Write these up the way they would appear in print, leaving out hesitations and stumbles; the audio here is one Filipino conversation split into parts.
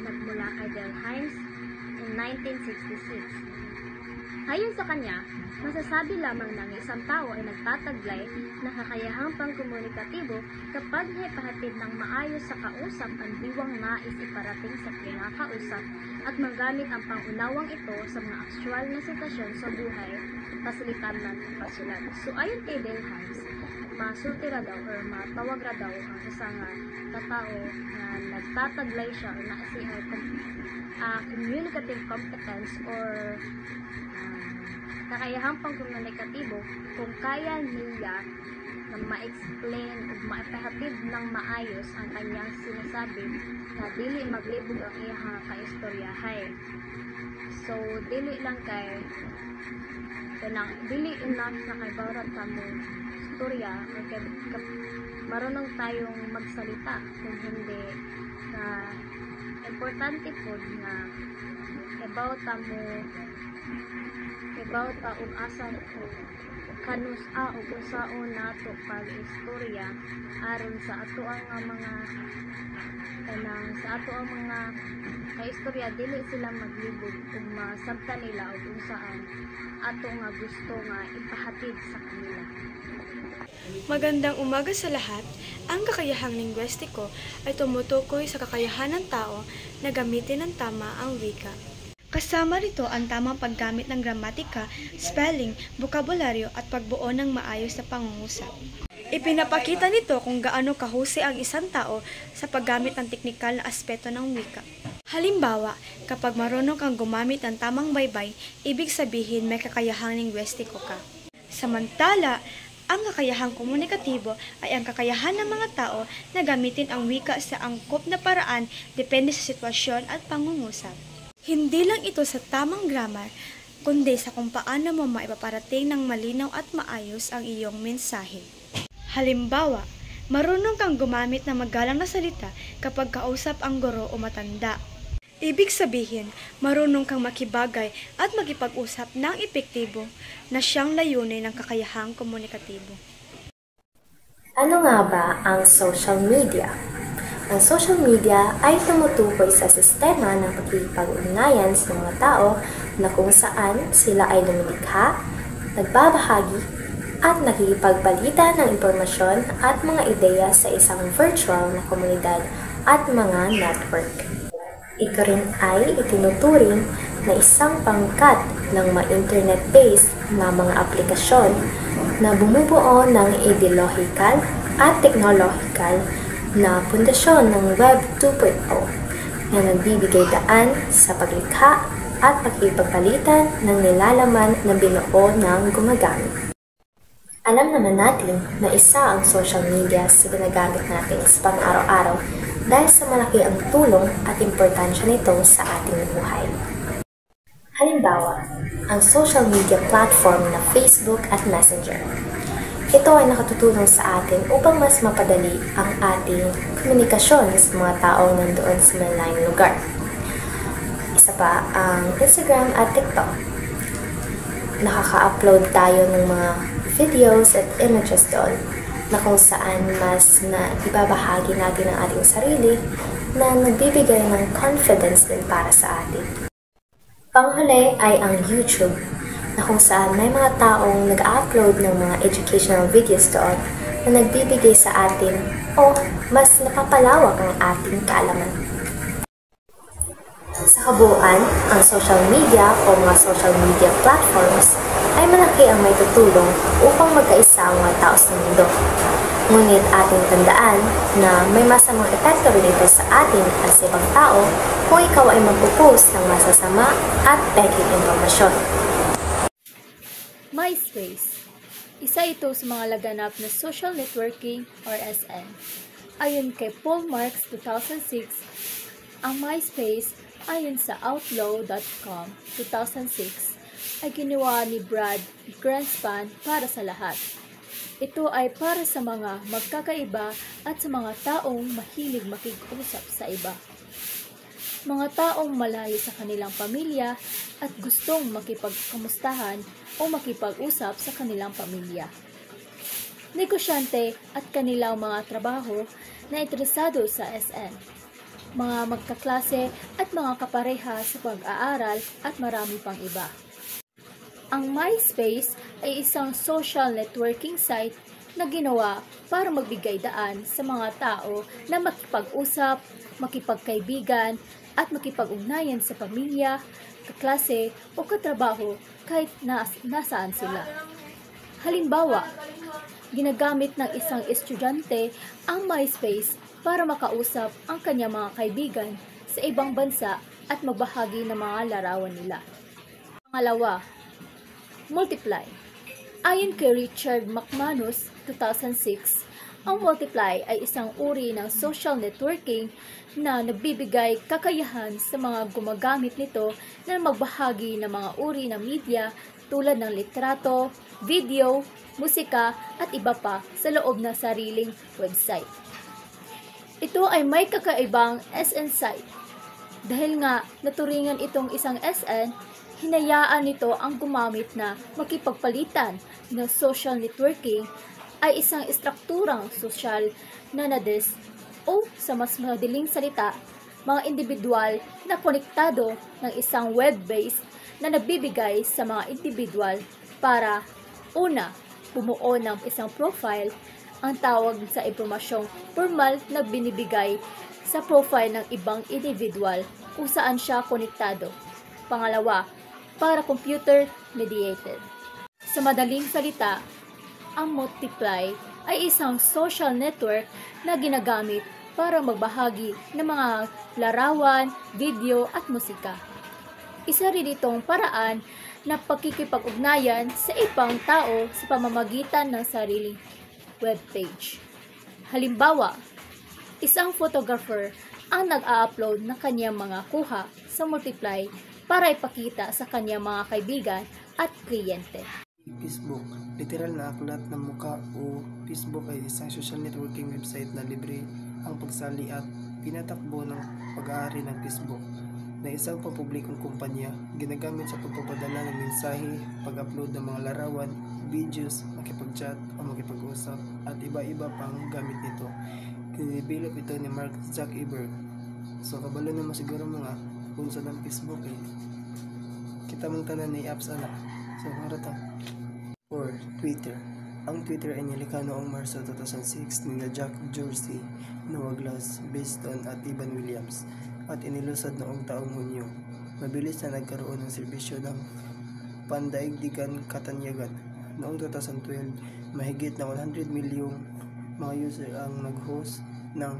nagmula kay Del Hines in 1966. Ayon sa kanya, masasabi lamang ng isang tao ay nagtataglay ng kakayahang pangkomunikatibo kapag naipahatid ng maayos sa kausap ang diwang nais iparating sa kinakausap at magamit ang pangunawang ito sa mga aktwal na sitwasyon sa buhay, pasilitan ng pasulat. So ayon kay Del Hines, masulti ra daw or matawag ra daw ang isang katao na nagtataglay siya or na siya communicative competence or kakayahang pangkomunikatibo kung kaya niya na ma-explain o maipahatid ng maayos ang kanyang sinasabi na dili maglibog ang iyang kaistoryahay. So, dili lang kay dili enough na kay bawat kamo istorya o kay marunong tayong magsalita kung hindi na importante po na bawat ug asa kanus o kung saon nato pag-istorya aron sa ato ang mga kaistorya dili sila maglibog ug masabtan nila og unsaan ato nga gusto nga ipahatid sa kanila. Magandang umaga sa lahat. Ang kakayahang lingwistiko ay tumutukoy sa kakayahan ng tao na gamitin ng tama ang wika. Kasama rito ang tamang paggamit ng gramatika, spelling, bokabularyo at pagbuo ng maayos na pangungusap. Ipinapakita nito kung gaano kahusay ang isang tao sa paggamit ng teknikal na aspeto ng wika. Halimbawa, kapag marunong kang gumamit ng tamang baybay, ibig sabihin may kakayahang lingwistiko ka. Samantala, ang kakayahang komunikatibo ay ang kakayahan ng mga tao na gamitin ang wika sa angkop na paraan depende sa sitwasyon at pangungusap. Hindi lang ito sa tamang grammar, kundi sa kung paano mo maipaparating ng malinaw at maayos ang iyong mensahe. Halimbawa, marunong kang gumamit ng magalang na salita kapag kausap ang guro o matanda. Ibig sabihin, marunong kang makibagay at makipag-usap ng epektibo na siyang layunin ng kakayahang komunikatibo. Ano nga ba ang social media? Ang social media ay tumutukoy sa sistema ng pakikipag-ugnayan sa mga tao na kung saan sila ay lumilikha, nagbabahagi, at nakikipagbalita ng impormasyon at mga ideya sa isang virtual na komunidad at mga network. Ito rin ay itinuturing na isang pangkat ng mga internet-based na mga aplikasyon na bumubuo ng ideolohikal at teknolohikal na pundasyon ng Web 2.0 na nagbibigay daan sa paglikha at pagkipagpalitan ng nilalaman na binuo ng gumagamit. Alam naman natin na isa ang social media sa ginagamit natin sa pang-araw-araw dahil sa malaki ang tulong at importansya nito sa ating buhay. Halimbawa, ang social media platform na Facebook at Messenger. Ito ay nakatutulong sa atin upang mas mapadali ang ating komunikasyon sa mga taong nandoon sa malayong lugar. Isa pa ang Instagram at TikTok. Nakaka-upload tayo ng mga videos at images doon na kung saan mas na ibabahagi natin ang ating sarili na nagbibigay ng confidence din para sa atin. Panghuli ay ang YouTube na kung saan may mga taong nag-upload ng mga educational videos doon na nagbibigay sa atin o mas napapalawak ang ating kaalaman. Sa kabuuan, ang social media o mga social media platforms ay malaki ang may tutulong upang magkaisa ang mga tao sa mundo. Ngunit ating tandaan na may masamang epekto rin ito sa atin at sa ibang tao kung ikaw ay magpupost ng masasama at peking impormasyon. MySpace. Isa ito sa mga laganap na social networking or SN. Ayon kay Paul Marks 2006, ang MySpace ayon sa Outlaw.com 2006 ay ginawa ni Brad Greenspan para sa lahat. Ito ay para sa mga magkakaiba at sa mga taong mahilig makipag-usap sa iba. Mga taong malayo sa kanilang pamilya at gustong makipagkamustahan o makipag-usap sa kanilang pamilya. Negosyante at kanilang mga trabaho na interesado sa SN. mga magkaklase at mga kapareha sa pag-aaral at marami pang iba. Ang MySpace ay isang social networking site na ginawa para magbigay daan sa mga tao na makipag-usap, makipagkaibigan, at makipag-ugnayan sa pamilya, kaklase o katrabaho kahit nasaan sila. Halimbawa, ginagamit ng isang estudyante ang MySpace para makausap ang kanyang mga kaibigan sa ibang bansa at magbahagi ng mga larawan nila. Pangalawa, Multiply. Ayon kay Richard McManus, 2006, ang Multiply ay isang uri ng social networking na nagbibigay kakayahan sa mga gumagamit nito na magbahagi ng mga uri ng media tulad ng litrato, video, musika at iba pa sa loob ng sariling website. Ito ay may kakaibang SN site. Dahil nga naturingan itong isang SN, hinayaan nito ang gumamit na makipagpalitan ng social networking ay isang estrukturang sosyal na nades o sa mas madaling salita, mga individual na konektado ng isang web-based na nagbibigay sa mga individual para una, bumuo ng isang profile, ang tawag sa impormasyong formal na binibigay sa profile ng ibang individual kung saan siya konektado. Pangalawa, para computer-mediated. Sa madaling salita, ang Multiply ay isang social network na ginagamit para magbahagi ng mga larawan, video at musika. Isa rin itong paraan na pagkikipag-ugnayan sa ibang tao sa pamamagitan ng sariling webpage. Halimbawa, isang photographer ang nag-a-upload ng kanyang mga kuha sa Multiply para ipakita sa kanyang mga kaibigan at kliyente. Facebook, literal na aklat ng muka o Facebook ay isang social networking website na libre ang pagsali at pinatakbo ng pag-aari ng Facebook na isang pampublikong kumpanya ginagamit sa pagpapadala ng mensahe, pag-upload ng mga larawan, videos, makipag-chat o makipag-usap at iba-iba pang gamit nito. Kinidevelop ito ni Mark Zuckerberg. So kabalo naman siguro mga punso ng Facebook kita mong tanan ni apps anak. So marata. Or Twitter. Ang Twitter ay nilikha noong Marso 2006 ni Jack Dorsey, Noah Glass, Baston at Ivan Williams at inilusad noong taong Hunyo. Mabilis na nagkaroon ng serbisyo ng pandaigdigan katanyagan. Noong 2012, mahigit na 100 milyong mga user ang nag-host ng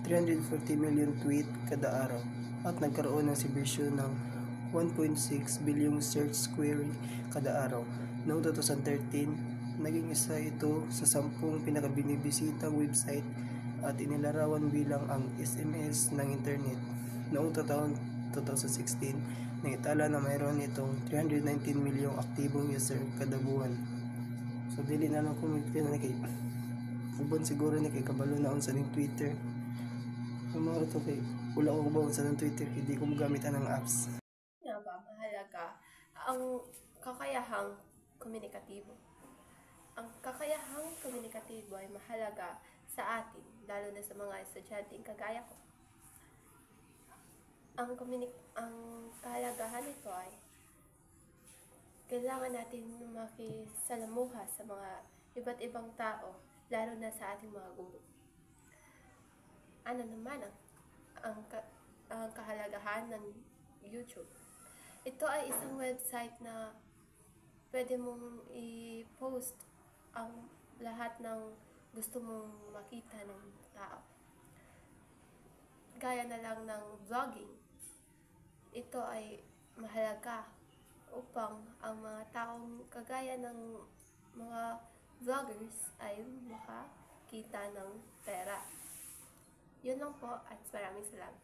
340 million tweet kada araw at nagkaroon ng serbisyo ng 1.6 bilyong search query kada araw. Noong 2013, naging isa ito sa 10 pinakabinibisitang website at inilarawan bilang ang SMS ng internet. Noong 2016, naitala na mayroon itong 319 milyong aktibong user kada buwan. So dili na lang kung na kay uban siguro ni kay kabalo na unsa ning Twitter. Ang mga ito kay wala ko ba unsa ng Twitter, hindi ko magamit ang apps. Nga ba mahalaga ang kakayahang komunikatibo? Ang kakayahang komunikatibo ay mahalaga sa atin, lalo na sa mga estudyanteng kagaya ko. Ang kahalagahan nito ay kailangan natin makisalamuha sa mga iba't ibang tao, lalo na sa ating mga guro. Ano naman ang kahalagahan ng YouTube? Ito ay isang website na pwede mong i-post ang lahat ng gusto mong makita ng tao. Gaya na lang ng vlogging. Ito ay mahalaga upang ang mga taong kagaya ng mga vloggers ay makakita ng pera. Yun lang po at maraming salamat.